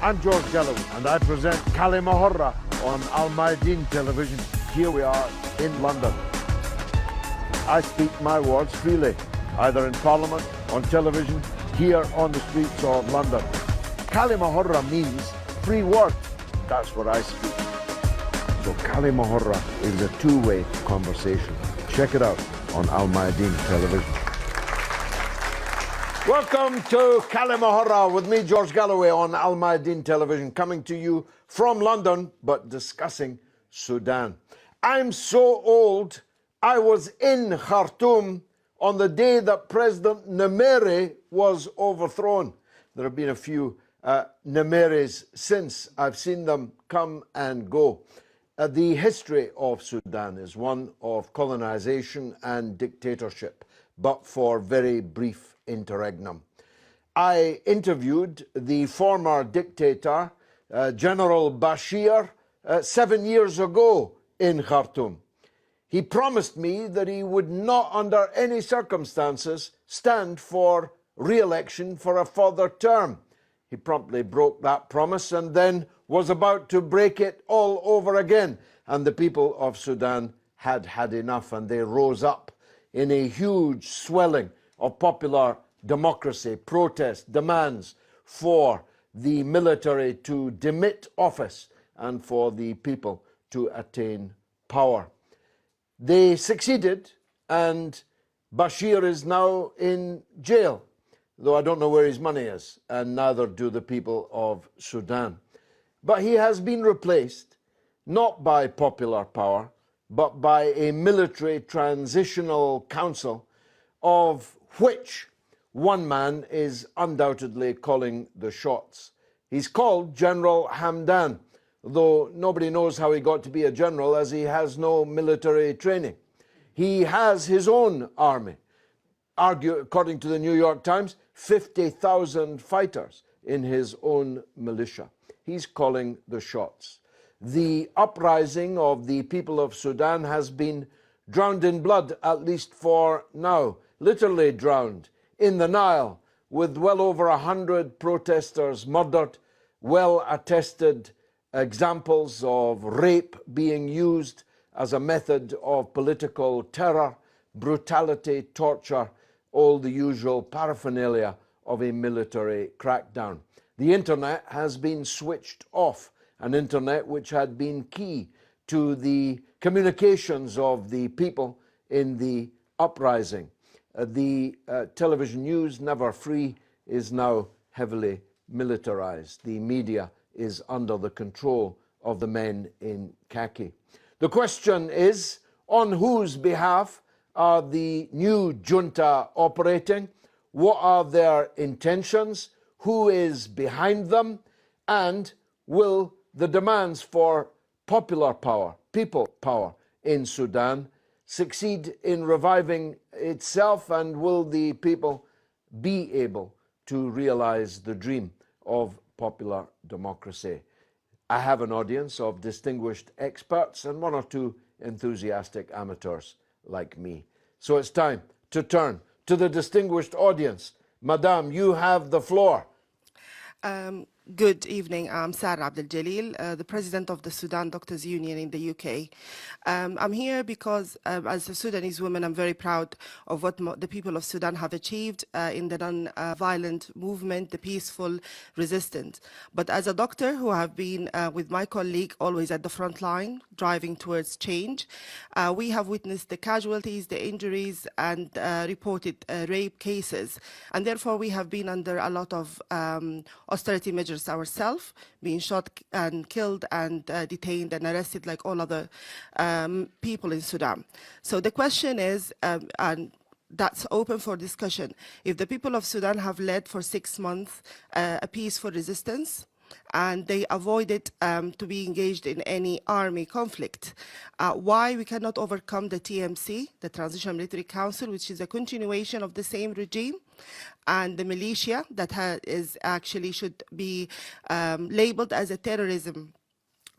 I'm George and I present كلمة on Al Mayadeen television. Here we are in London. I speak my words freely, either in Parliament, on television, here on the streets of London. كلمة means free word. That's what I speak. So كلمة is a two-way conversation. Check it out on Al Mayadeen television. Welcome to كلمة with me, George Galloway, on Al Mayadeen television, coming to you from London, but discussing Sudan. I'm so old, I was in Khartoum on the day that President Nimere was overthrown. There have been a few Nimeres since. I've seen them come and go. The history of Sudan is one of colonization and dictatorship, but for very brief interregnum. I interviewed the former dictator, General Bashir, 7 years ago in Khartoum. He promised me that he would not, under any circumstances, stand for re-election for a further term. He promptly broke that promise and then was about to break it all over again. And the people of Sudan had had enough, and they rose up in a huge swelling of popular democracy, protest, demands for the military to demit office and for the people to attain power. They succeeded, and Bashir is now in jail, though I don't know where his money is, and neither do the people of Sudan. But he has been replaced, not by popular power, but by a military transitional council, of which one man is undoubtedly calling the shots. He's called General Hamdan, though nobody knows how he got to be a general, as he has no military training. He has his own army, according to the New York Times, 50,000 fighters in his own militia. He's calling the shots. The uprising of the people of Sudan has been drowned in blood, at least for now, literally drowned in the Nile, with well over 100 protesters murdered, well-attested examples of rape being used as a method of political terror, brutality, torture, all the usual paraphernalia of a military crackdown. The internet has been switched off, an internet which had been key to the communications of the people in the uprising. The television news, never free, is now heavily militarized. The media is under the control of the men in khaki. The question is, on whose behalf are the new junta operating? What are their intentions? Who is behind them? And will the demands for popular power, people power in Sudan, succeed in reviving itself, and will the people be able to realize the dream of popular democracy? I have an audience of distinguished experts and one or two enthusiastic amateurs like me. So it's time to turn to the distinguished audience. Madame, you have the floor. Good evening. I'm Sarah Abdel Jalil, the president of the Sudan Doctors Union in the UK. I'm here because, as a Sudanese woman, I'm very proud of what the people of Sudan have achieved in the non-violent movement, the peaceful resistance. But as a doctor who have been with my colleague always at the front line, driving towards change, we have witnessed the casualties, the injuries, and reported rape cases. And therefore, we have been under a lot of austerity measures ourselves, being shot and killed and detained and arrested like all other people in Sudan. So the question is, and that's open for discussion, if the people of Sudan have led for 6 months a peaceful resistance, and they avoided to be engaged in any army conflict, why we cannot overcome the TMC, the Transitional Military Council, which is a continuation of the same regime, and the militia that is actually should be labeled as a terrorism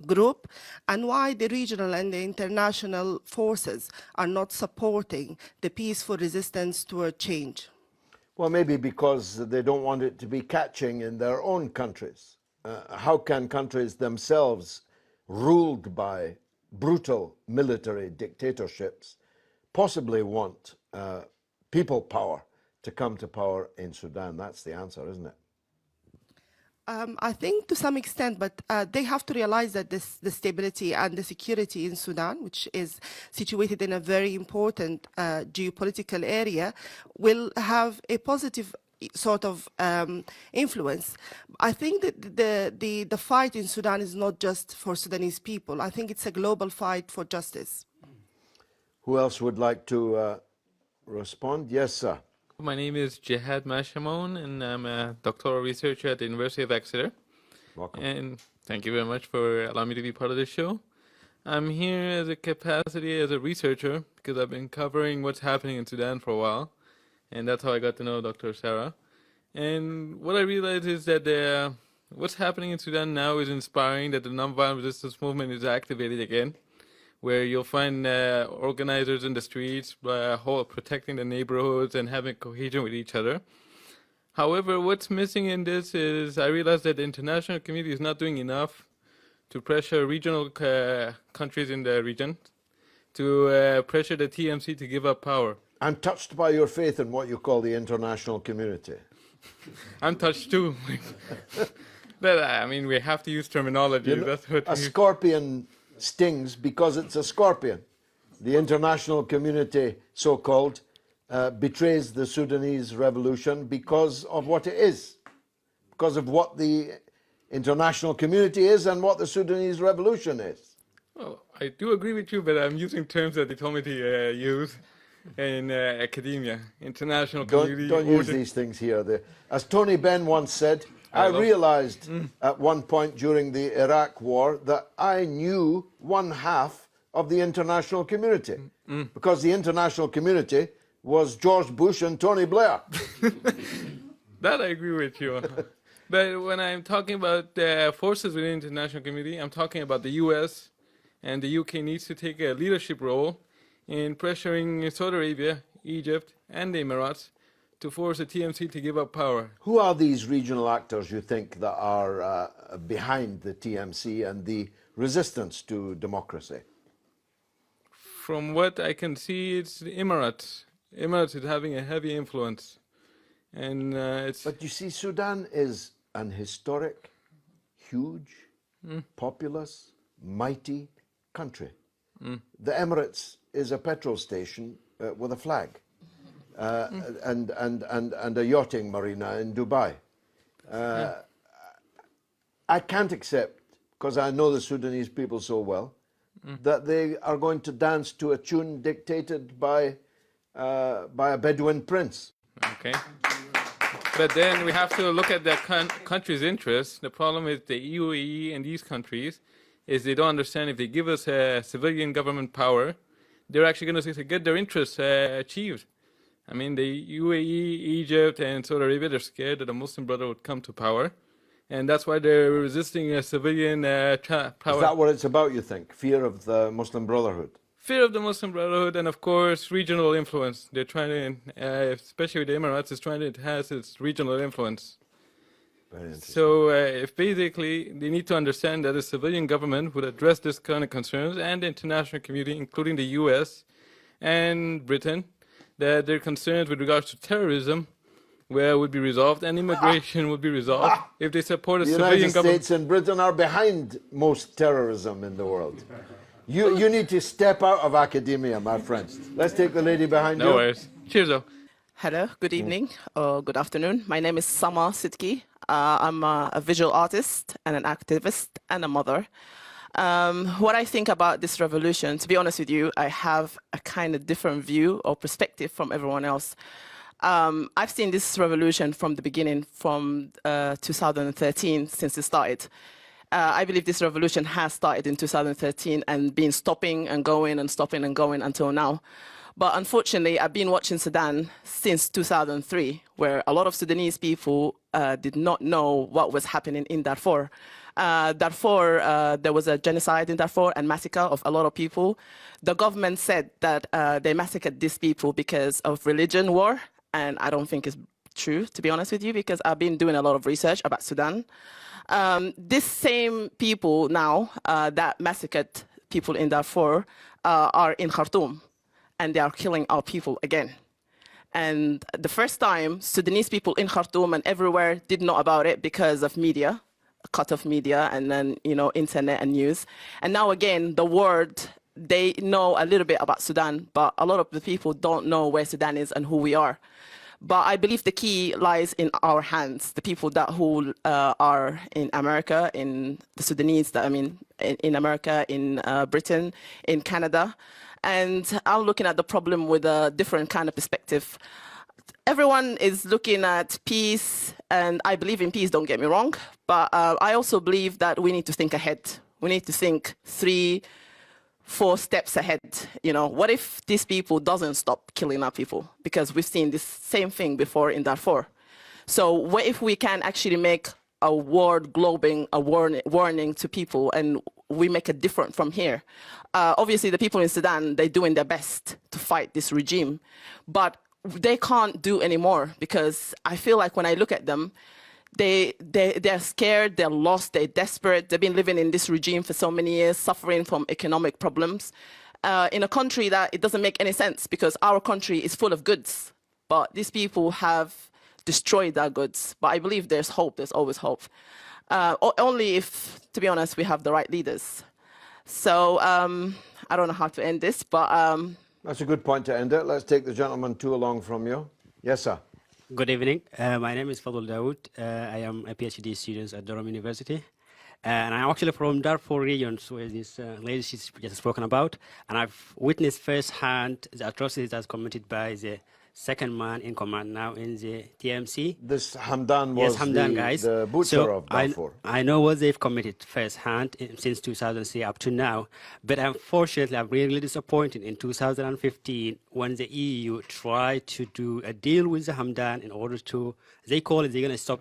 group, and why the regional and the international forces are not supporting the peaceful resistance toward change? Well, maybe because they don't want it to be catching in their own countries. how can countries themselves ruled by brutal military dictatorships possibly want people power to come to power in Sudan? That's the answer, isn't it? I think to some extent, but they have to realize that the stability and the security in Sudan, which is situated in a very important geopolitical area, will have a positive sort of influence. I think that the fight in Sudan is not just for Sudanese people. I think it's a global fight for justice. Who else would like to respond? Yes, sir. My name is Jihad Mashamon, and I'm a doctoral researcher at the University of Exeter. Welcome. And thank you very much for allowing me to be part of this show. I'm here as a capacity as a researcher because I've been covering what's happening in Sudan for a while, and that's how I got to know Dr. Sarah. And what I realized is that what's happening in Sudan now is inspiring, that the nonviolent resistance movement is activated again, where you'll find organizers in the streets protecting the neighborhoods and having cohesion with each other. However, what's missing in this is I realized that the international community is not doing enough to pressure regional countries in the region, to pressure the TMC to give up power. I'm touched by your faith in what you call the international community. I'm touched too. But I mean, we have to use terminology. You know, that's what a scorpion stings because it's a scorpion. The international community, so-called, betrays the Sudanese revolution because of what it is, because of what the international community is and what the Sudanese revolution is. Well, I do agree with you, but I'm using terms that they told me to use in academia. International community. Don't use these things here. As Tony Benn once said, I realized at one point during the Iraq war that I knew one half of the international community because the international community was George Bush and Tony Blair. That I agree with you. But when I'm talking about the forces within the international community, I'm talking about the US, and the UK needs to take a leadership role in pressuring Saudi Arabia, Egypt, and the Emirates to force the TMC to give up power. Who are these regional actors you think that are behind the TMC and the resistance to democracy? From what I can see, it's the Emirates. Emirates is having a heavy influence. And it's... But you see, Sudan is an historic, huge, populous, mighty country. The Emirates is a petrol station with a flag. And a yachting marina in Dubai. I can't accept, because I know the Sudanese people so well, that they are going to dance to a tune dictated by a Bedouin prince. Okay. But then we have to look at the country's interests. The problem is the UAE and these countries is they don't understand if they give us a civilian government power, they're actually going to get their interests achieved. I mean, the UAE, Egypt, and Saudi Arabia, they're scared that the Muslim Brotherhood would come to power. And that's why they're resisting a civilian power. Is that what it's about, you think? Fear of the Muslim Brotherhood? Fear of the Muslim Brotherhood, and of course, regional influence. They're trying to, especially with the Emirates, is trying to enhance its regional influence. Very interesting. So if basically they need to understand that a civilian government would address this kind of concerns, and the international community, including the US and Britain, that their concerns with regards to terrorism would be resolved, and immigration would be resolved if they support a civilian government. The United States and Britain are behind most terrorism in the world. You need to step out of academia, my friends. Let's take the lady behind you. No worries. Cheers, though. Hello, good evening or good afternoon. My name is Sama Sidki. I'm a visual artist and an activist and a mother. What I think about this revolution, to be honest with you, I have a kind of different view or perspective from everyone else. I've seen this revolution from the beginning, from 2013, since it started. I believe this revolution has started in 2013 and been stopping and going and stopping and going until now. But unfortunately, I've been watching Sudan since 2003, where a lot of Sudanese people did not know what was happening in Darfur. There was a genocide in Darfur and massacre of a lot of people. The government said that they massacred these people because of religion war, and I don't think it's true, to be honest with you, because I've been doing a lot of research about Sudan. These same people now that massacred people in Darfur are in Khartoum, and they are killing our people again. And the first time, Sudanese people in Khartoum and everywhere did know about it because of media, cut off media, and then, you know, internet and news. And now again, the world, they know a little bit about Sudan, but a lot of the people don't know where Sudan is and who we are. But I believe the key lies in our hands, the people that who are in America, in the Sudanese, that, I mean, in America, in Britain, in Canada. And I'm looking at the problem with a different kind of perspective. Everyone is looking at peace, and I believe in peace, don't get me wrong, but I also believe that we need to think ahead. We need to think 3-4 steps ahead. You know, what if these people doesn't stop killing our people? Because we've seen this same thing before in Darfur. So what if we can actually make a world globing, a warning to people, and we make it different from here? Obviously, the people in Sudan, they're doing their best to fight this regime, but they can't do anymore, because I feel like when I look at them, they're scared, they're lost, they're desperate. They've been living in this regime for so many years, suffering from economic problems, in a country that it doesn't make any sense, because our country is full of goods, but these people have destroyed our goods. But I believe there's hope, there's always hope. Only if, to be honest, we have the right leaders. So I don't know how to end this, but... That's a good point to end it. Let's take the gentleman two along from you. Yes, sir. Good evening. My name is Fadul Dawood. I am a PhD student at Durham University. And I'm actually from Darfur region, where this lady she's just spoken about. And I've witnessed firsthand the atrocities that's committed by the second man in command now in the TMC. This Hamdan was yes, Hamdan, guys. the butcher of Darfur. I know what they've committed firsthand since 2003 up to now. But unfortunately, I'm really disappointed in 2015 when the EU tried to do a deal with the Hamdan in order to, they're going to stop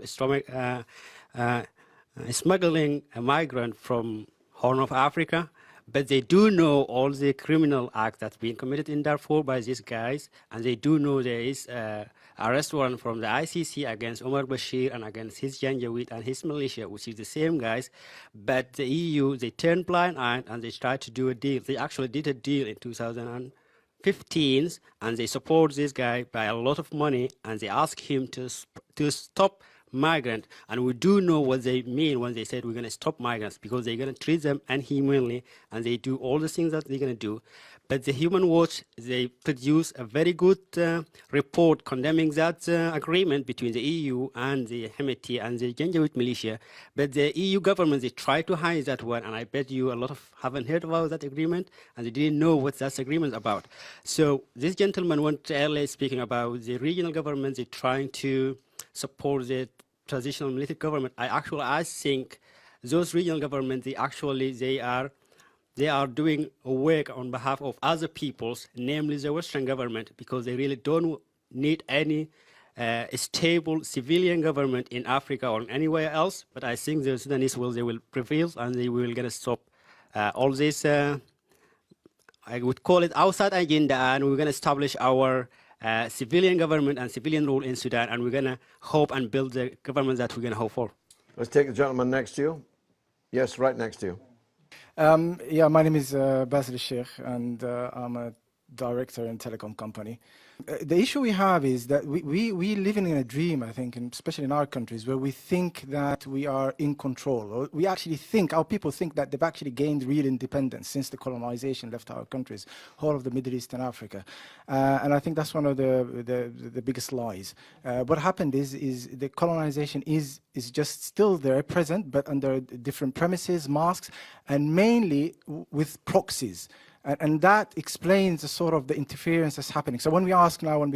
smuggling a migrant from Horn of Africa. But they do know all the criminal acts that's been committed in Darfur by these guys, and they do know there is a arrest warrant from the ICC against Omar Bashir and against his Janjaweed and his militia, which is the same guys. But the EU, they turned blind eye and they tried to do a deal. They actually did a deal in 2015, and they support this guy by a lot of money, and they asked him to stop migrant, and we do know what they mean when they said we're going to stop migrants, because they're going to treat them inhumanely, and they do all the things that they're going to do. But the Human Watch, they produce a very good report condemning that agreement between the EU and the Hemeti and the Janjaweed militia. But the EU government, they try to hide that one, and I bet you a lot of haven't heard about that agreement, and they didn't know what that agreement is about. So this gentleman went earlier speaking about the regional governments, they're trying to support the transitional military government. I think those regional governments, they are doing work on behalf of other peoples, namely the Western government, because they really don't need any stable civilian government in Africa or anywhere else. But I think the Sudanese they will prevail, and they will gonna stop all this. I would call it outside agenda, and we're gonna establish our civilian government and civilian rule in Sudan, and we're going to hope and build the government that we're going to hope for. Let's take the gentleman next to you. Yes, right next to you. Yeah, my name is Basil Sheikh, and I'm a director in a telecom company. The issue we have is that we living in a dream, I think, and especially in our countries, where we think that we are in control. Or we actually think, our people think that they've actually gained real independence since the colonization left our countries, whole of the Middle East and Africa. And I think that's one of the biggest lies. What happened is the colonization is just still there, present, but under different premises, masks, and mainly with proxies. And that explains the sort of the interference that's happening. So when we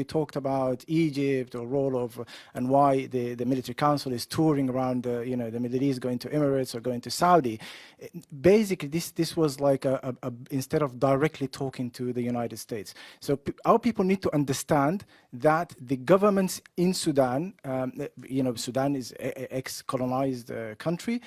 talked about Egypt or role of, and why the military council is touring around the Middle East, going to Emirates or going to Saudi, basically this was like instead of directly talking to the United States. So our people need to understand that the governments in Sudan, Sudan is an ex-colonized country.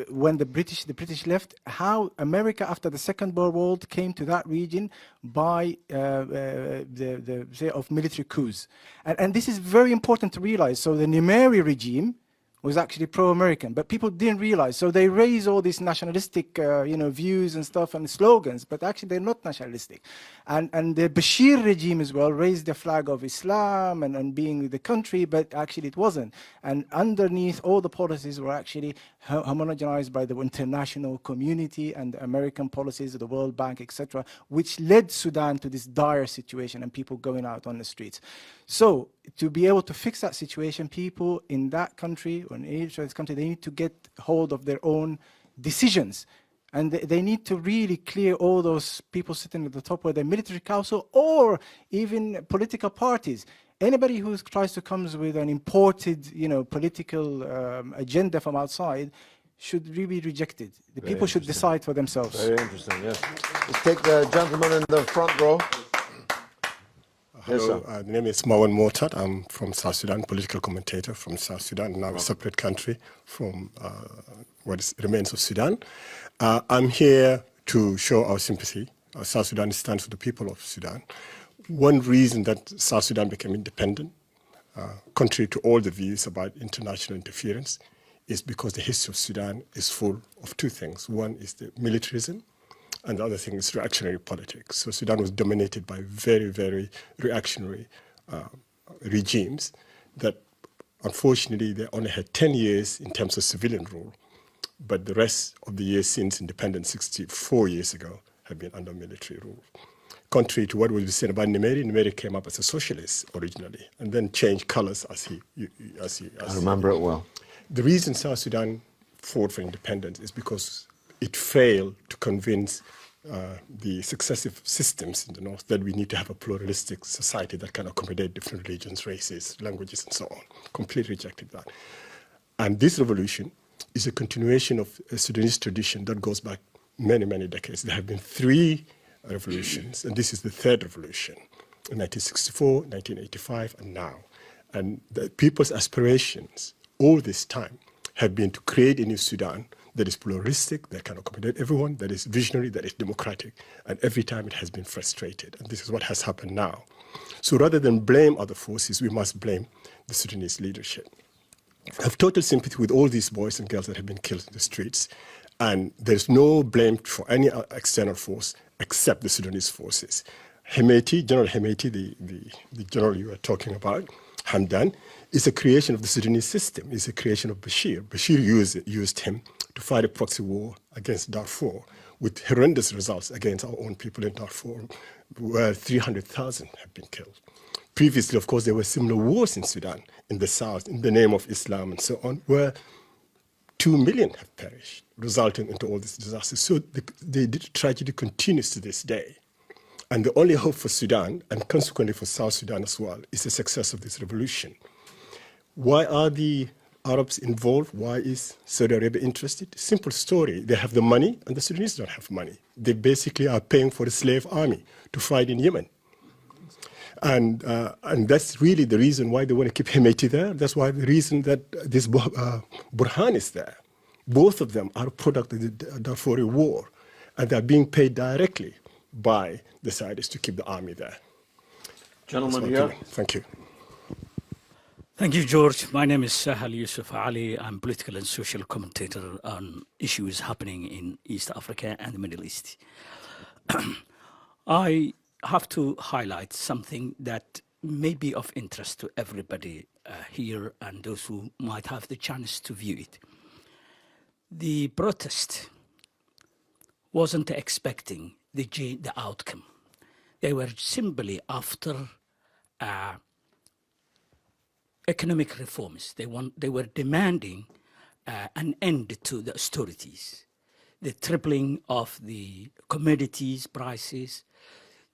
when the British left, how America after the Second World War came to that region by the say of military coups, and this is very important to realize. So the Numeri regime was actually pro-American, but people didn't realize. So they raise all these nationalistic, views and stuff and slogans, but actually they're not nationalistic. And the Bashir regime as well raised the flag of Islam and being the country, but actually it wasn't. And underneath all the policies were actually homogenized by the international community and the American policies of the World Bank, etc., which led Sudan to this dire situation and people going out on the streets. So to be able to fix that situation, people in that country or in each country, they need to get hold of their own decisions. And they need to really clear all those people sitting at the top of the military council or even political parties. Anybody who tries to come with an imported, political agenda from outside should really be rejected. The people should decide for themselves. Very interesting, yes. Let's take the gentleman in the front row. Hello, the name is Marwan Mortat. I'm from South Sudan, political commentator from South Sudan, now a separate country from what remains of Sudan. I'm here to show our sympathy. South Sudan stands for the people of Sudan. One reason that South Sudan became independent, contrary to all the views about international interference, is because the history of Sudan is full of two things. One is the militarism, and the other thing is reactionary politics. So Sudan was dominated by very, very reactionary regimes that, unfortunately, they only had 10 years in terms of civilian rule, but the rest of the years since independence 64 years ago have been under military rule. Contrary to what was said about Numeri, Numeri came up as a socialist originally and then changed colors as he I remember it well. The reason South Sudan fought for independence is because it failed to convince the successive systems in the north that we need to have a pluralistic society that can accommodate different religions, races, languages, and so on. Completely rejected that. And this revolution is a continuation of a Sudanese tradition that goes back many, many decades. There have been 3 revolutions, and this is the 3rd revolution, in 1964, 1985, and now. And the people's aspirations all this time have been to create a new Sudan that is pluralistic, that can accommodate everyone, that is visionary, that is democratic. And every time it has been frustrated. And this is what has happened now. So rather than blame other forces, we must blame the Sudanese leadership. I have total sympathy with all these boys and girls that have been killed in the streets. And there's no blame for any external force except the Sudanese forces. Hemeti, General Hemeti, the general you were talking about, Hamdan, is a creation of the Sudanese system. It's a creation of Bashir. Bashir used him to fight a proxy war against Darfur with horrendous results against our own people in Darfur, where 300,000 have been killed. Previously, of course, there were similar wars in Sudan, in the south, in the name of Islam and so on, where 2 million have perished, resulting into all these disasters. So the tragedy continues to this day. And the only hope for Sudan, and consequently for South Sudan as well, is the success of this revolution. Why are the Arabs involved? Why is Saudi Arabia interested? Simple story. They have the money, and the Sudanese don't have money. They basically are paying for a slave army to fight in Yemen. And that's really the reason why they want to keep Hemeti there. That's why the reason that this Burhan is there. Both of them are a product of the Darfur war, and they're being paid directly by the Saudis to keep the army there. Gentleman here. Thank you. Thank you, George. My name is Sahal Yusuf Ali. I'm political and social commentator on issues happening in East Africa and the Middle East. I have to highlight something that may be of interest to everybody here and those who might have the chance to view it. The protest wasn't expecting the outcome. They were simply after economic reforms. They were demanding an end to the austerities, the tripling of the commodities prices.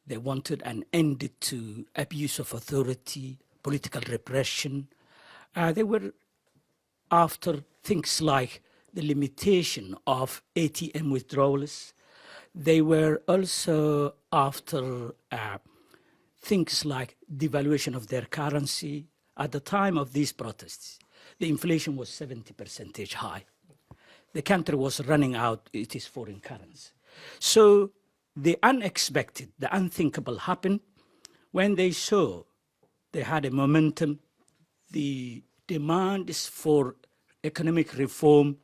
They wanted an end to abuse of authority, political repression. They were after things like the limitation of ATM withdrawals. They were also after things like devaluation of their currency. At the time of these protests, the inflation was 70% high. the country was running out its foreign currency. So the unexpected, the unthinkable happened when they saw they had a momentum. The demands for economic reform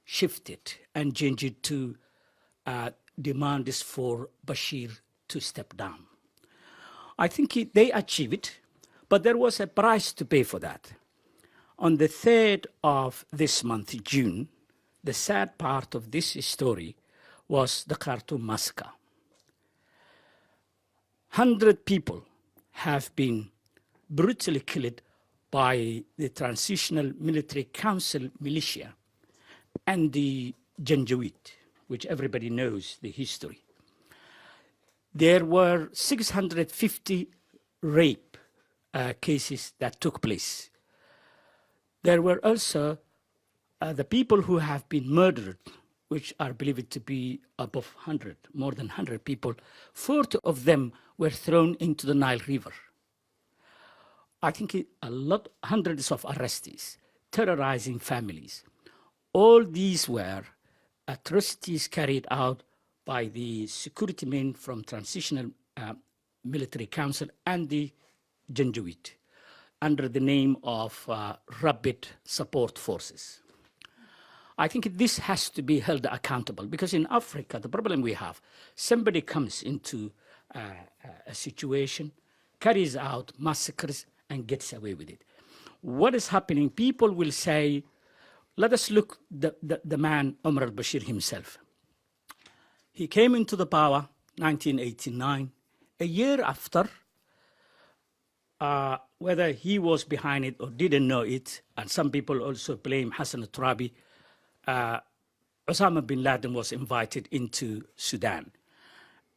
shifted and changed to demands for Bashir to step down. I think they achieved it, but there was a price to pay for that. On the 3rd of this month, June, the sad part of this story was the Khartoum massacre. 100 people have been brutally killed by the Transitional Military Council militia and the Janjaweed, which everybody knows the history. There were 650 rape cases that took place. There were also the people who have been murdered, which are believed to be above 100, more than 100 people. 40 of them were thrown into the Nile River. I think hundreds of arrestees, terrorizing families. All these were atrocities carried out by the security men from Transitional Military Council and the Janjaweed under the name of Rapid Support Forces. I think this has to be held accountable because in Africa, the problem we have, somebody comes into a situation, carries out massacres, and gets away with it. What is happening? People will say, let us look the man, Omar al-Bashir himself. He came into the power 1989, a year after, whether he was behind it or didn't know it, and some people also blame Hassan al-Turabi, Osama bin Laden was invited into Sudan.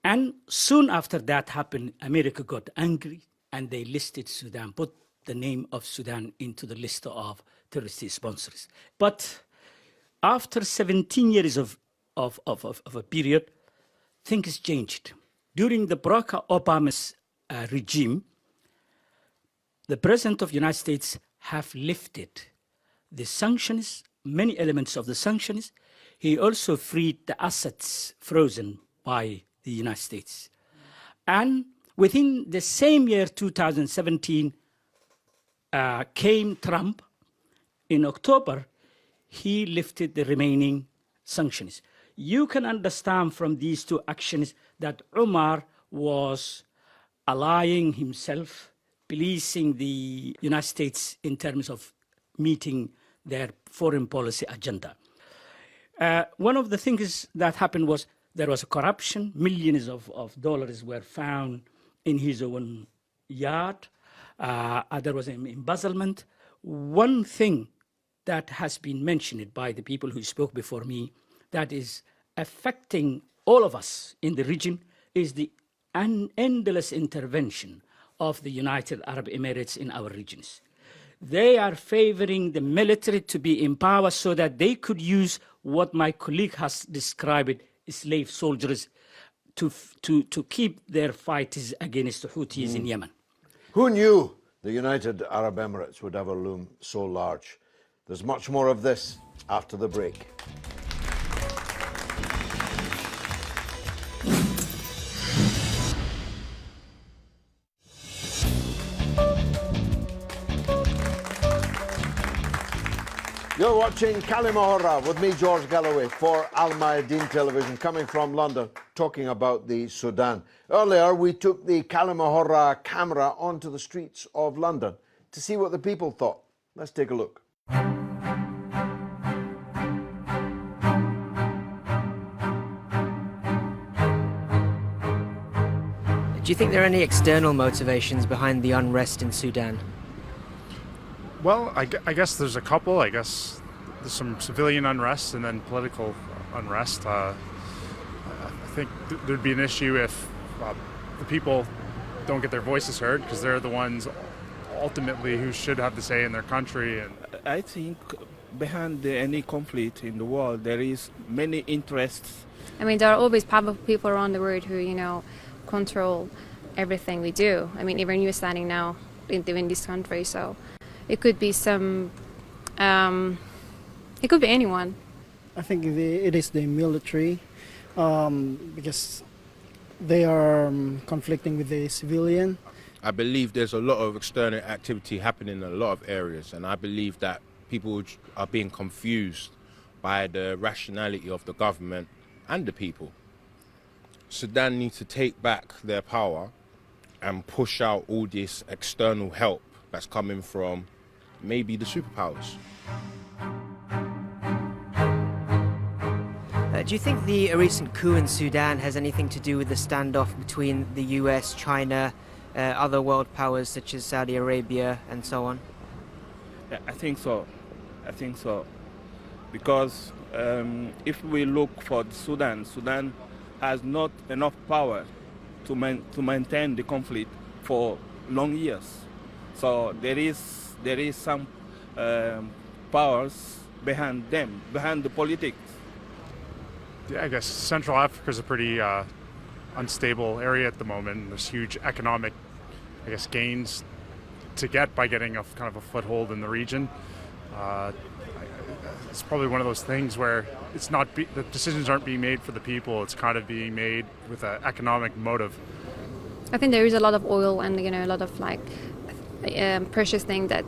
And soon after that happened, America got angry and they listed Sudan, put the name of Sudan into the list of terrorist sponsors. But after 17 years of a period, things changed. During the Barack Obama's regime, the President of the United States have lifted the sanctions, many elements of the sanctions. He also freed the assets frozen by the United States. And within the same year, 2017, came Trump. In October, he lifted the remaining sanctions. You can understand from these two actions that Omar was allying himself, pleasing the United States in terms of meeting their foreign policy agenda. One of the things that happened was there was a corruption. Millions of dollars were found in his own yard. There was an embezzlement. One thing that has been mentioned by the people who spoke before me that is affecting all of us in the region is the endless intervention of the United Arab Emirates in our regions. They are favoring the military to be in power so that they could use what my colleague has described as slave soldiers to keep their fights against the Houthis in Yemen. Who knew the United Arab Emirates would ever loom so large? There's much more of this after the break. You're watching Kalima with me, George Galloway, for Al Mayadeen Television, coming from London, talking about the Sudan. Earlier, we took the Kalima camera onto the streets of London to see what the people thought. Let's take a look. Do you think there are any external motivations behind the unrest in Sudan? Well, I guess there's a couple. I guess there's some civilian unrest and then political unrest. I think there'd be an issue if the people don't get their voices heard, because they're the ones ultimately who should have the say in their country. And I think behind any conflict in the world, there is many interests. I mean, there are always powerful people around the world who, control everything we do. I mean, even you standing now in this country, so it could be it could be anyone. I think it is the military, because they are conflicting with the civilian. I believe there's a lot of external activity happening in a lot of areas, and I believe that people are being confused by the rationality of the government and the people. Sudan needs to take back their power and push out all this external help that's coming from maybe the superpowers. Do you think the recent coup in Sudan has anything to do with the standoff between the US, China, other world powers such as Saudi Arabia and so on? Yeah, I think so. I think so. Because if we look for Sudan, Sudan has not enough power to maintain the conflict for long years. So there is some powers behind them, behind the politics. Yeah, I guess Central Africa is a pretty unstable area at the moment. There's huge economic, I guess, gains to get by getting a kind of a foothold in the region. It's probably one of those things where it's not the decisions aren't being made for the people. It's kind of being made with an economic motive. I think there is a lot of oil and a lot of precious things that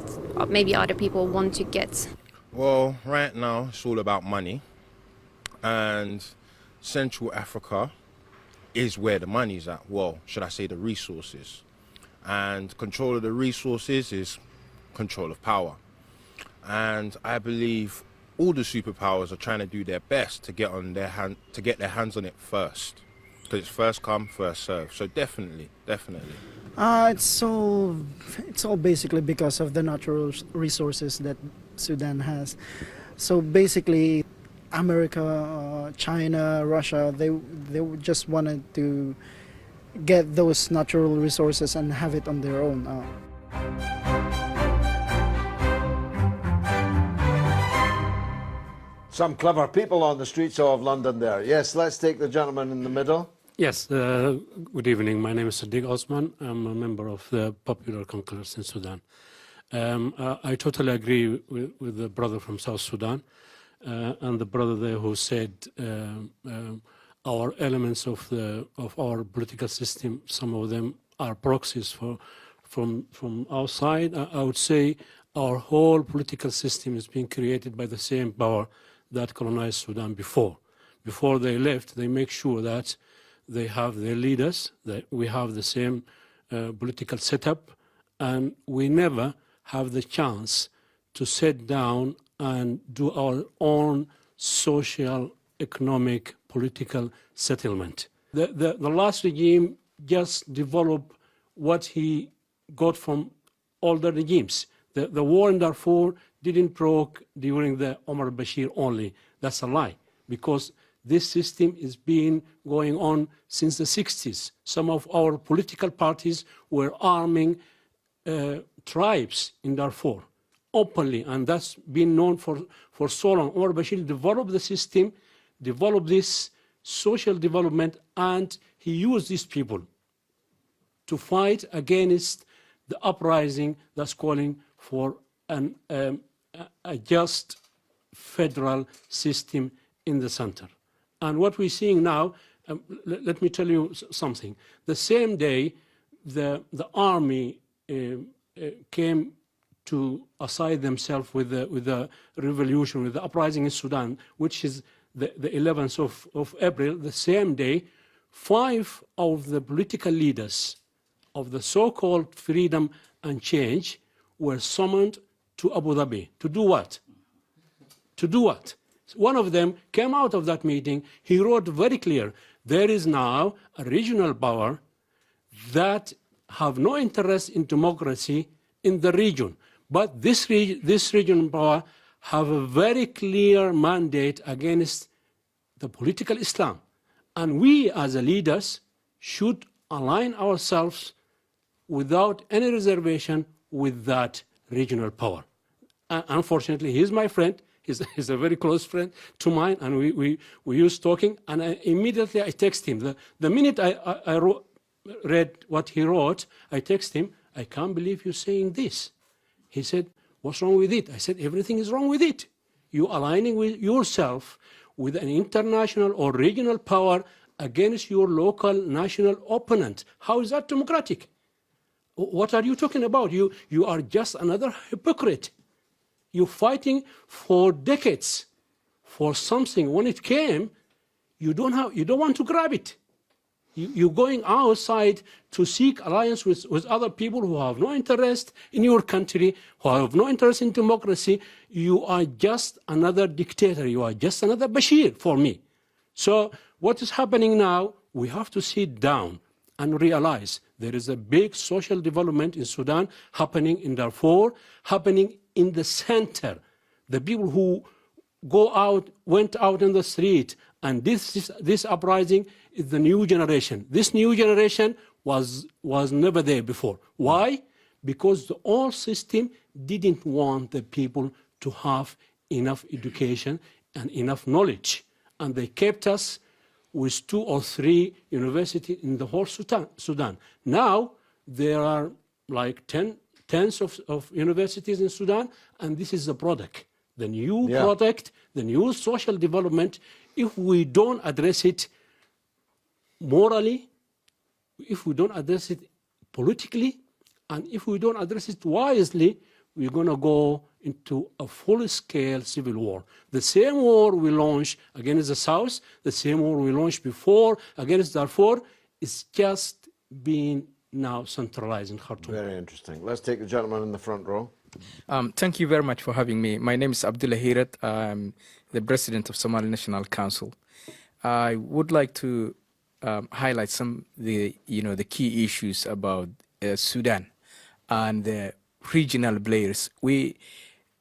maybe other people want to get. Well, right now it's all about money, and Central Africa is where the money's at. Well, should I say the resources? And control of the resources is control of power. And I believe all the superpowers are trying to do their best to get their hands on it first, because it's first come, first serve. So definitely. It's all basically because of the natural resources that Sudan has. So basically, America, China, Russia, they just wanted to get those natural resources and have it on their own. Some clever people on the streets of London there. Yes, let's take the gentleman in the middle. Yes, good evening. My name is Sadiq Osman. I'm a member of the Popular Congress in Sudan. I totally agree with the brother from South Sudan and the brother there who said our elements of our political system, some of them are proxies from outside. I would say our whole political system is being created by the same power that colonized Sudan before. Before they left, they make sure that they have their leaders, that we have the same political setup, and we never have the chance to sit down and do our own social, economic, political settlement. The last regime just developed what he got from all the regimes. The war in Darfur didn't broke during the Omar Bashir only. That's a lie, because this system is been going on since the 60s. Some of our political parties were arming tribes in Darfur openly, and that's been known for so long. Omar Bashir developed the system, developed this social development, and he used these people to fight against the uprising that's calling for a just federal system in the center. And what we're seeing now, let me tell you something. The same day the army came to aside themselves with the revolution, with the uprising in Sudan, which is the 11th of April, the same day, 5 of the political leaders of the so-called freedom and change were summoned to Abu Dhabi. To do what? To do what? One of them came out of that meeting. He wrote very clear, there is now a regional power that have no interest in democracy in the region. But this regional power have a very clear mandate against the political Islam. And we as leaders should align ourselves without any reservation with that regional power. Unfortunately, he's my friend. He's a very close friend to mine, and we used talking, and immediately I text him. The minute I read what he wrote, I text him, I can't believe you're saying this. He said, what's wrong with it? I said, everything is wrong with it. You aligning with yourself with an international or regional power against your local national opponent. How is that democratic? What are you talking about? You are just another hypocrite. You're fighting for decades for something. When it came, you don't want to grab it. You're going outside to seek alliance with other people who have no interest in your country, who have no interest in democracy. You are just another dictator. You are just another Bashir for me. So what is happening now, we have to sit down and realize there is a big social development in Sudan happening in Darfur, happening in the center. The people who went out in the street, and this uprising is the new generation. This new generation was never there before. Why? Because the old system didn't want the people to have enough education and enough knowledge. And they kept us with 2 or 3 universities in the whole Sudan. Now, there are like tens of universities in Sudan, and this is the product. The new product, the new social development, if we don't address it morally, if we don't address it politically, and if we don't address it wisely, we're going to go into a full-scale civil war. The same war we launched against the South, the same war we launched before against Darfur, is just being now centralized in Khartoum. Very interesting. Let's take the gentleman in the front row. Thank you very much for having me. My name is Abdullah Hirat. I'm the president of Somali National Council. I would like to highlight some of the key issues about Sudan and the regional players. We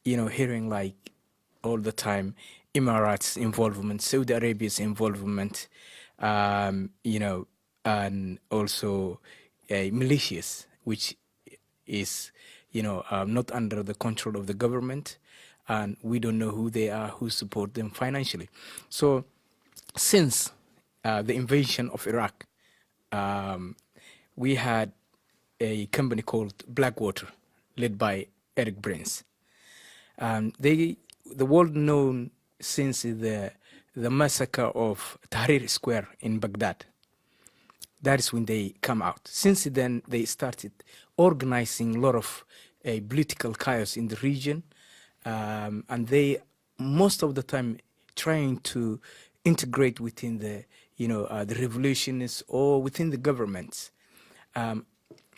hearing like all the time Emirates involvement, Saudi Arabia's involvement, and also militias, which is not under the control of the government, and we don't know who they are, who support them financially. So since the invasion of Iraq, we had a company called Blackwater, led by Eric Prince. The world known since the massacre of Tahrir Square in Baghdad. That is when they come out. Since then, they started organizing a lot of political chaos in the region, and they most of the time trying to integrate within the revolutionists or within the governments.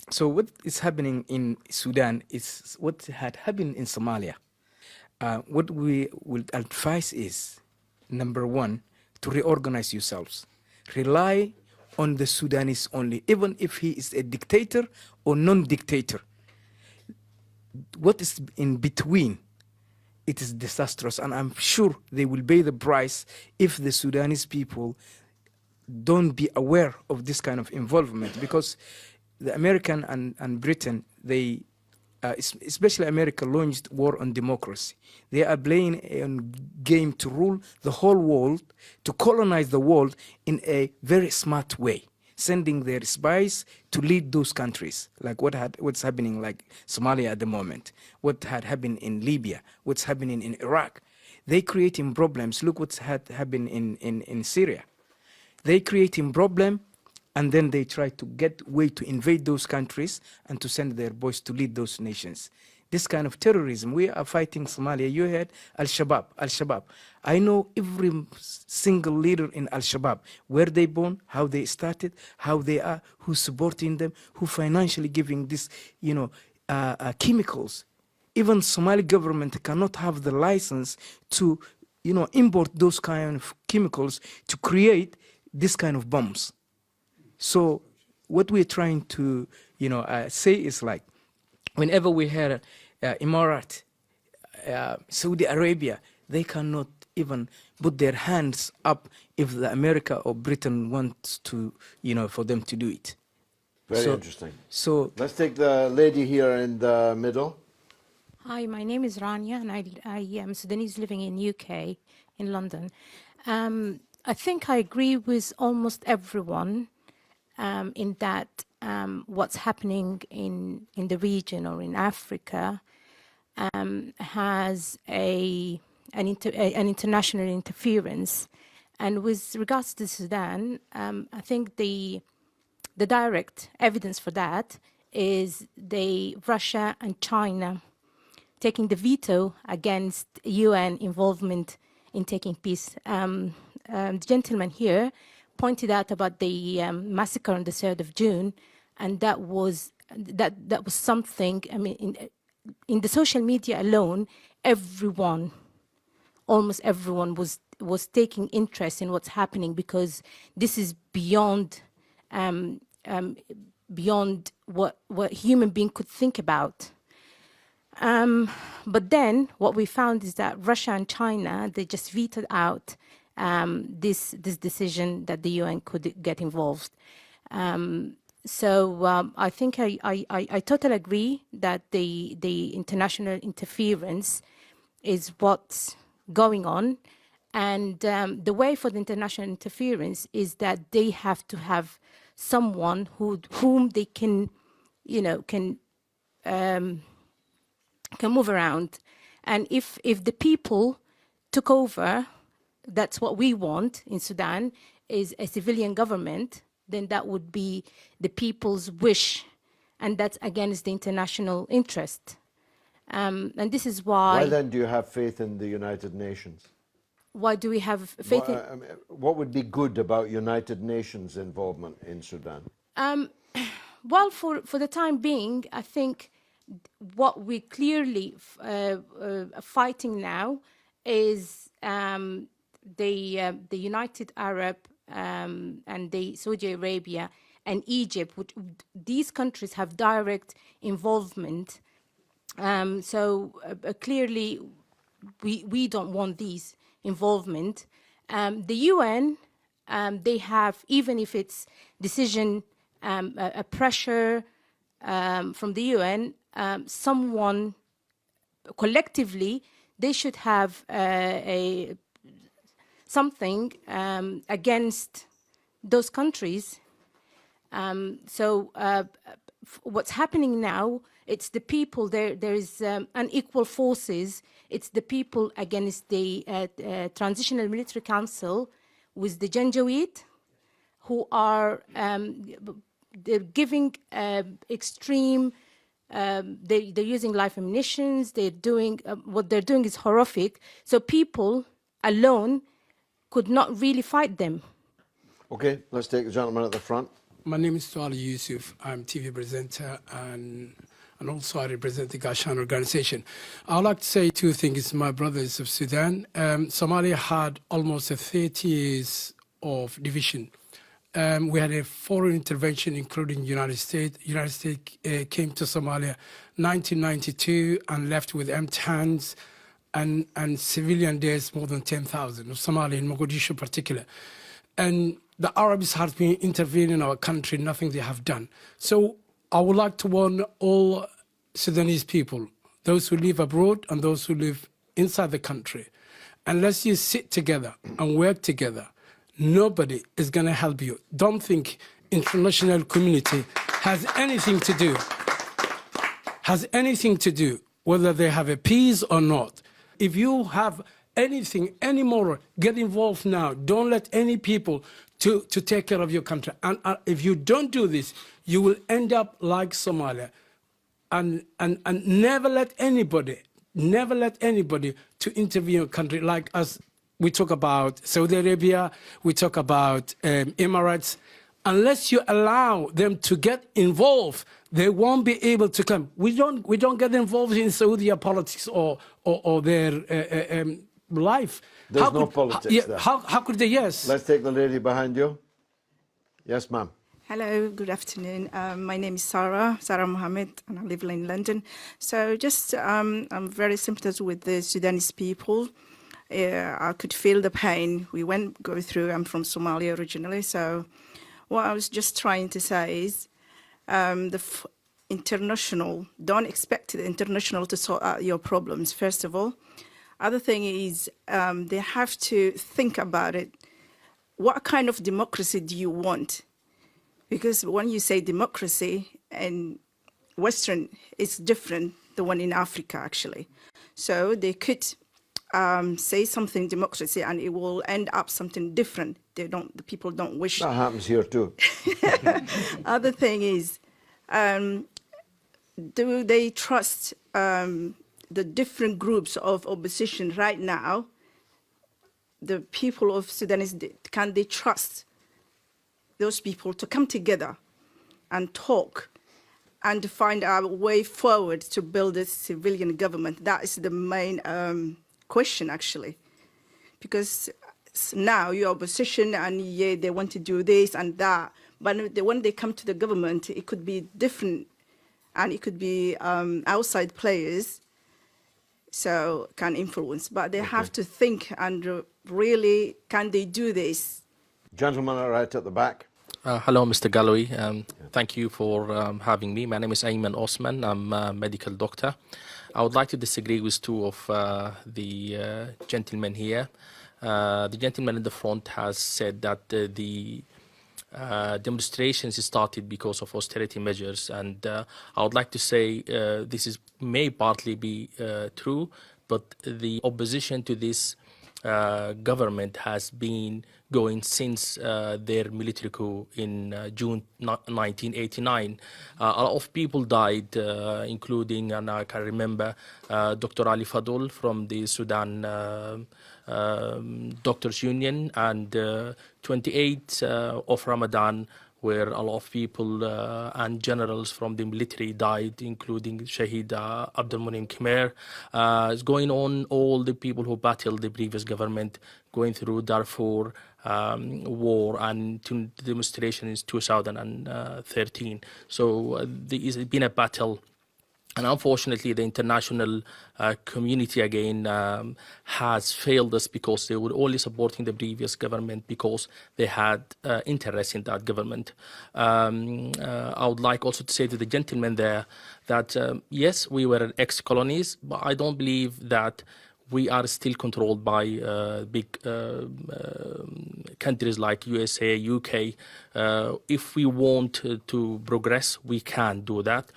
So what is happening in Sudan is what had happened in Somalia. What we would advise is, number one, to reorganize yourselves. Rely on the Sudanese only, even if he is a dictator or non-dictator. What is in between, it is disastrous, and I'm sure they will pay the price if the Sudanese people don't be aware of this kind of involvement, because the American and Britain, they, especially America, launched war on democracy. They are playing a game to rule the whole world, to colonize the world in a very smart way, sending their spies to lead those countries, like what's happening like Somalia at the moment, what had happened in Libya, what's happening in Iraq. They creating problems. Look what's happened in Syria. They creating problem, and then they try to get way to invade those countries and to send their boys to lead those nations. This kind of terrorism, we are fighting Somalia. You heard Al-Shabaab. I know every single leader in Al-Shabaab, where they born, how they started, how they are, who's supporting them, who financially giving this, chemicals. Even Somali government cannot have the license to, import those kind of chemicals to create this kind of bombs. So what we're trying to, say is like, whenever we hear Emirates, Saudi Arabia, they cannot even put their hands up if the America or Britain wants to, for them to do it. Very interesting. So let's take the lady here in the middle. Hi, my name is Rania, and I am Sudanese living in UK, in London. I think I agree with almost everyone in that what's happening in the region or in Africa has a an international interference. And with regards to Sudan, I think the direct evidence for that is Russia and China taking the veto against UN involvement in taking peace. The gentleman here pointed out about the massacre on the 3rd of June, and that was something. I mean, in the social media alone, almost everyone was taking interest in what's happening, because this is beyond what human being could think about. But then what we found is that Russia and China, they just vetoed out this decision that the UN could get involved. So I think I totally agree that the international interference is what's going on, and the way for the international interference is that they have to have someone whom they can move around. And if the people took over, that's what we want in Sudan, is a civilian government, then that would be the people's wish, and that's against the international interest. And this is why... Why then do you have faith in the United Nations? Why do we have faith in... What would be good about United Nations involvement in Sudan? Well, for the time being, I think what we clearly fighting now is the United Arab and the Saudi Arabia and Egypt, which these countries have direct involvement. So clearly, we don't want these involvement. The UN, they have, even if it's decision, a pressure from the UN, someone collectively, they should have something against those countries. So what's happening now, it's the people, there is unequal forces. It's the people against the Transitional Military Council with the Janjaweed, who are they're giving extreme, they're using live ammunitions, they're doing, what they're doing is horrific. So people alone could not really fight them. Okay, let's take the gentleman at the front. My name is Tuali Yusuf. I'm TV presenter and also I represent the Gashan organization. I'd like to say two things. My brothers of Sudan. Somalia had almost 30 years of division. We had a foreign intervention, including the United States. The United States came to Somalia 1992 and left with empty hands and civilian deaths more than 10,000 of Somalia, in Mogadishu in particular. And the Arabs have been intervening in our country, nothing they have done. So I would like to warn all Sudanese people, those who live abroad and those who live inside the country, unless you sit together and work together, nobody is going to help you. Don't think international community has anything to do, whether they have a peace or not. If you have anything anymore, get involved now. Don't let any people to take care of your country. And if you don't do this, you will end up like Somalia. And never let anybody to intervene in your country, like us. We talk about Saudi Arabia, we talk about Emirates. Unless you allow them to get involved, they won't be able to come. We don't get involved in Saudi politics or their life. There's no politics there. How could they? Yes. Let's take the lady behind you. Yes, ma'am. Hello, good afternoon. My name is Sarah Mohammed, and I live in London. So just, I'm very sympathetic with the Sudanese people. I could feel the pain we go through. I'm from Somalia originally, so what I was just trying to say is international, don't expect the international to sort out your problems, first of all. Other thing is they have to think about it. What kind of democracy do you want? Because when you say democracy in Western, it's different, the one in Africa, actually. So they could say something democracy and it will end up something different. The people don't wish. That happens here too. Other thing is, do they trust the different groups of opposition right now? The people of Sudan, can they trust those people to come together and talk and to find a way forward to build a civilian government? That is the main question, actually. Because now you're opposition and yeah, they want to do this and that, but when they come to the government, it could be different, and it could be outside players, so can influence. But they have to think and really, can they do this? Gentleman right at the back. Hello, Mr. Galloway. Thank you for having me. My name is Ayman Osman. I'm a medical doctor. I would like to disagree with two of the gentlemen here. The gentleman in the front has said that the demonstrations started because of austerity measures, and I would like to say this may partly be true, but the opposition to this government has been going since their military coup in June 1989. A lot of people died, including, and I can remember, Dr. Ali Fadul from the Sudan Doctors Union, and 28th of Ramadan, where a lot of people and generals from the military died, including Shahid Abdul Munim Khmer. It's going on, all the people who battled the previous government, going through Darfur war and to demonstration in 2013. So there has been a battle. And unfortunately, the international community again has failed us, because they were only supporting the previous government because they had interest in that government. I would like also to say to the gentleman there that, yes, we were ex-colonies, but I don't believe that we are still controlled by big countries like USA, UK. If we want to progress, we can do that.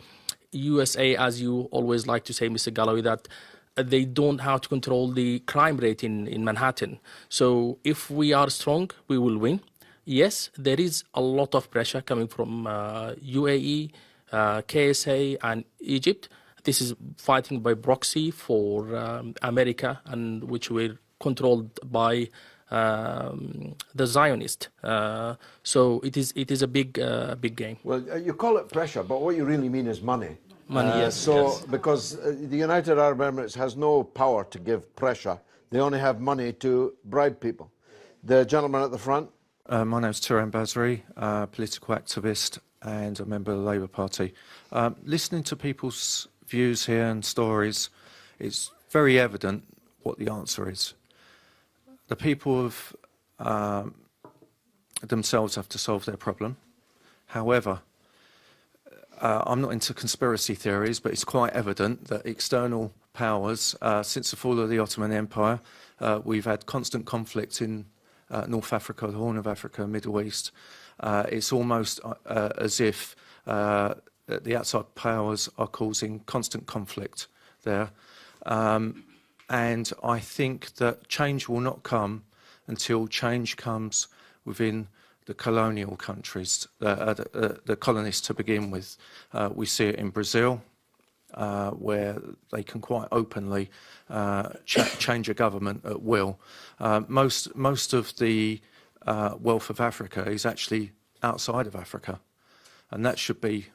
USA, as you always like to say, Mr. Galloway, that they don't have to control the crime rate in Manhattan. So if we are strong, we will win. Yes, there is a lot of pressure coming from UAE, KSA, and Egypt. This is fighting by proxy for America, and which were controlled by the Zionist. So it is a big game. Well, you call it pressure, but what you really mean is money. Money, yes. So yes. because the United Arab Emirates has no power to give pressure, they only have money to bribe people. The gentleman at the front. My name's Turan Basri, political activist and a member of the Labour Party. Listening to people's views here and stories, it's very evident what the answer is. The people of themselves have to solve their problem. However, I'm not into conspiracy theories, but it's quite evident that external powers, since the fall of the Ottoman Empire, we've had constant conflict in North Africa, the Horn of Africa, Middle East. It's almost as if the outside powers are causing constant conflict there. And I think that change will not come until change comes within the colonial countries, the colonists to begin with. We see it in Brazil, where they can quite openly change a government at will. Most of the wealth of Africa is actually outside of Africa, and that should be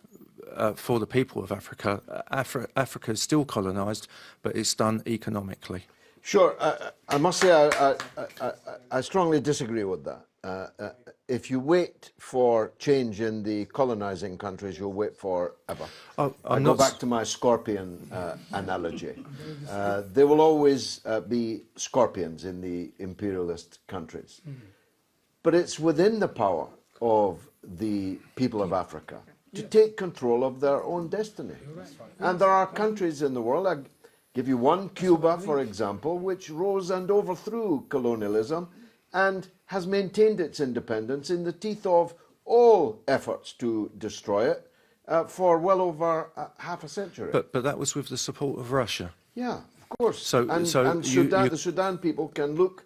for the people of Africa. Africa is still colonised, but it's done economically. Sure, I must say I strongly disagree with that. If you wait for change in the colonising countries, you'll wait forever. I go back to my scorpion analogy. There will always be scorpions in the imperialist countries. But it's within the power of the people of Africa to take control of their own destiny. And there are countries in the world, I give you one, Cuba, for example, which rose and overthrew colonialism and has maintained its independence in the teeth of all efforts to destroy it for well over half a century. But that was with the support of Russia. Yeah, Of course. So, and the Sudan people can look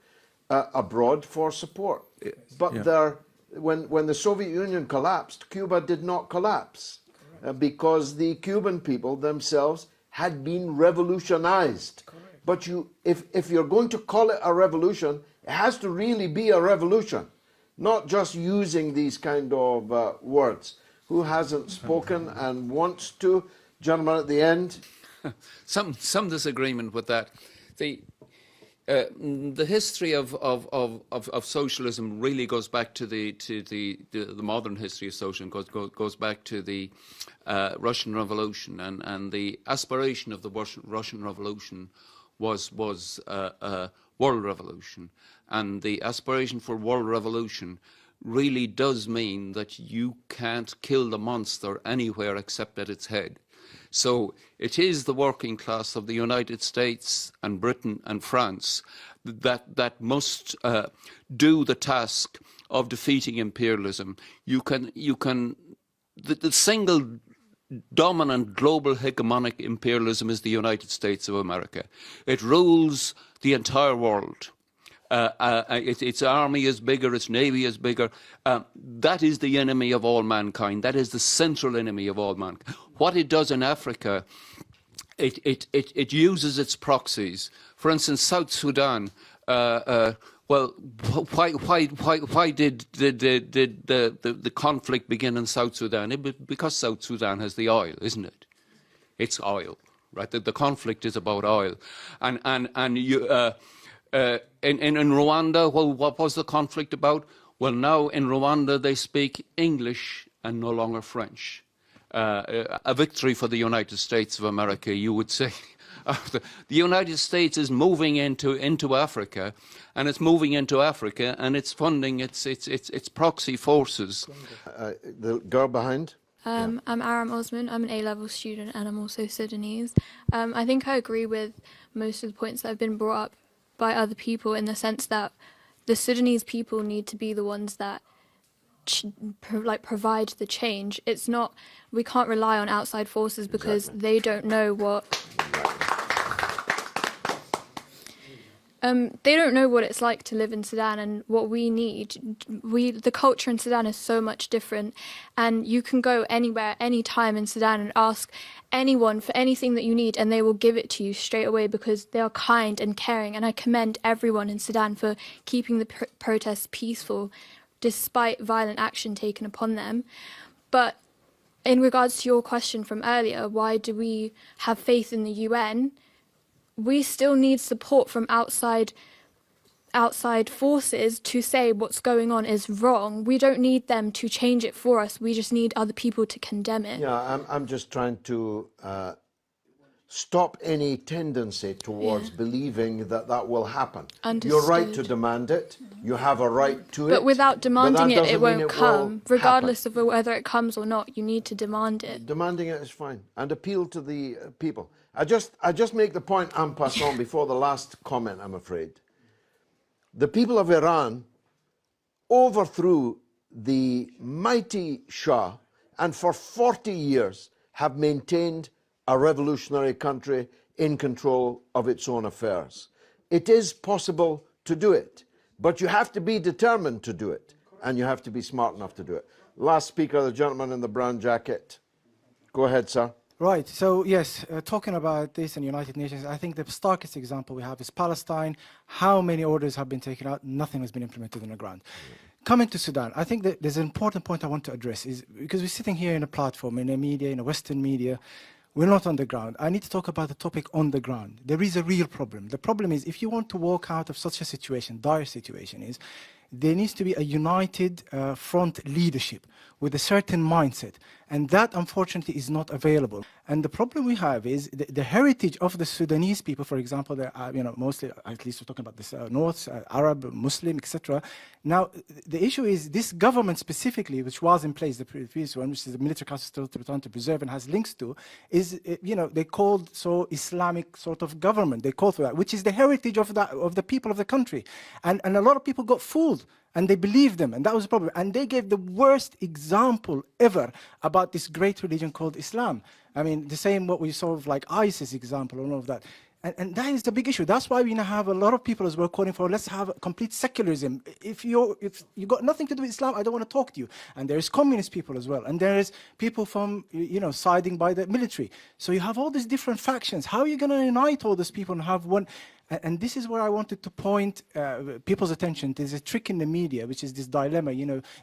abroad for support. But when the Soviet Union collapsed, Cuba did not collapse because the Cuban people themselves had been revolutionized. But if you're going to call it a revolution, it has to really be a revolution, not just using these kind of words. Who hasn't spoken and wants to? Gentleman at the end. Some disagreement with that. The history of socialism really goes back to the modern history of socialism. Goes back to the Russian Revolution, and the aspiration of the Russian Revolution was world revolution, and the aspiration for world revolution really does mean that you can't kill the monster anywhere except at its head. So it is the working class of the United States and Britain and France that must do the task of defeating imperialism. The single dominant global hegemonic imperialism is the United States of America. It rules the entire world. Its army is bigger, its navy is bigger. That is the enemy of all mankind. That is the central enemy of all mankind. What it does in Africa, it uses its proxies. For instance, South Sudan. Well, why did the conflict begin in South Sudan? Because South Sudan has the oil, isn't it? It's oil, right? The conflict is about oil, and you. In Rwanda, well, what was the conflict about? Well, now in Rwanda they speak English and no longer French. A victory for the United States of America, you would say. The United States is moving into Africa, and it's moving into Africa, and it's funding its proxy forces. The girl behind. I'm Aram Osman. I'm an A-level student, and I'm also Sudanese. I think I agree with most of the points that have been brought up by other people, in the sense that the Sudanese people need to be the ones that provide the change. It's not, we can't rely on outside forces because they don't know what they don't know what it's like to live in Sudan and what we need. The culture in Sudan is so much different, and you can go anywhere, anytime in Sudan and ask anyone for anything that you need, and they will give it to you straight away because they are kind and caring. And I commend everyone in Sudan for keeping the protests peaceful, despite violent action taken upon them. But in regards to your question from earlier, why do we have faith in the UN? We still need support from outside forces to say what's going on is wrong. We don't need them to change it for us. We just need other people to condemn it. Yeah, I'm just trying to stop any tendency towards believing that will happen. Understood. You're right to demand it. You have a right to it. But without demanding it, it won't come. Regardless happen. of whether it comes or not, you need to demand it. Demanding it is fine. And appeal to the people. I just make the point en passant before the last comment, I'm afraid. The people of Iran overthrew the mighty Shah, and for 40 years have maintained a revolutionary country in control of its own affairs. It is possible to do it, but you have to be determined to do it, and you have to be smart enough to do it. Last speaker, the gentleman in the brown jacket. Go ahead, sir. Right. So, yes, talking about this in United Nations, I think the starkest example we have is Palestine. How many orders have been taken out? Nothing has been implemented on the ground. Coming to Sudan, I think that there's an important point I want to address, is because we're sitting here in a platform, in a media, in a Western media, we're not on the ground. I need to talk about the topic on the ground. There is a real problem. The problem is, if you want to walk out of such a situation, dire situation, is there needs to be a united front leadership with a certain mindset. And that, unfortunately, is not available. And the problem we have is the heritage of the Sudanese people, for example, mostly, at least we're talking about this North, Arab, Muslim, etc. Now, the issue is this government specifically, which was in place, the previous one, which is the military council still trying to preserve and has links to, is, they called so Islamic sort of government. They call for that, which is the heritage of the people of the country. And a lot of people got fooled. And they believed them, and that was the problem. And they gave the worst example ever about this great religion called Islam. I mean, the same what we saw of like ISIS example and all of that. And that is the big issue. That's why we now have a lot of people as well calling for, let's have complete secularism. If you got nothing to do with Islam, I don't want to talk to you. And there's communist people as well. And there's people from, siding by the military. So you have all these different factions. How are you going to unite all these people and have one? And this is where I wanted to point people's attention. There's a trick in the media, which is this dilemma.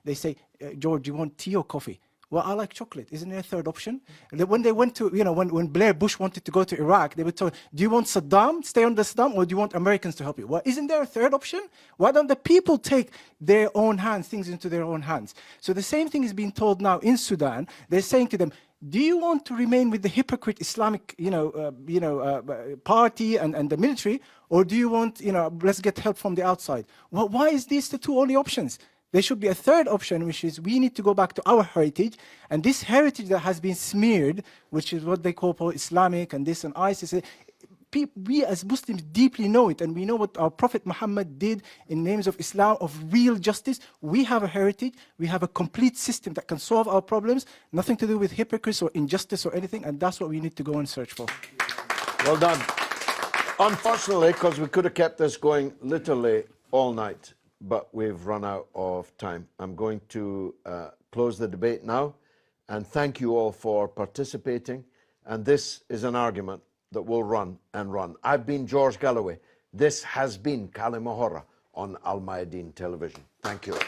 They say, George, do you want tea or coffee? Well, I like chocolate. Isn't there a third option? When they went to, when Blair Bush wanted to go to Iraq, they were told, do you want Saddam, stay under Saddam, or do you want Americans to help you? Well, isn't there a third option? Why don't the people take their own hands, things into their own hands? So the same thing is being told now in Sudan. They're saying to them, do you want to remain with the hypocrite Islamic, party and the military, or do you want, let's get help from the outside? Well, why is these the two only options? There should be a third option, which is we need to go back to our heritage. And this heritage that has been smeared, which is what they call Islamic and this and ISIS, we as Muslims deeply know it. And we know what our Prophet Muhammad did in names of Islam, of real justice. We have a heritage. We have a complete system that can solve our problems. Nothing to do with hypocrisy or injustice or anything. And that's what we need to go and search for. Well done. Unfortunately, because we could have kept this going literally all night, but we've run out of time. I'm going to close the debate now and thank you all for participating. And this is an argument that will run and run. I've been George Galloway. This has been كلمة on Al Mayadeen Television. Thank you.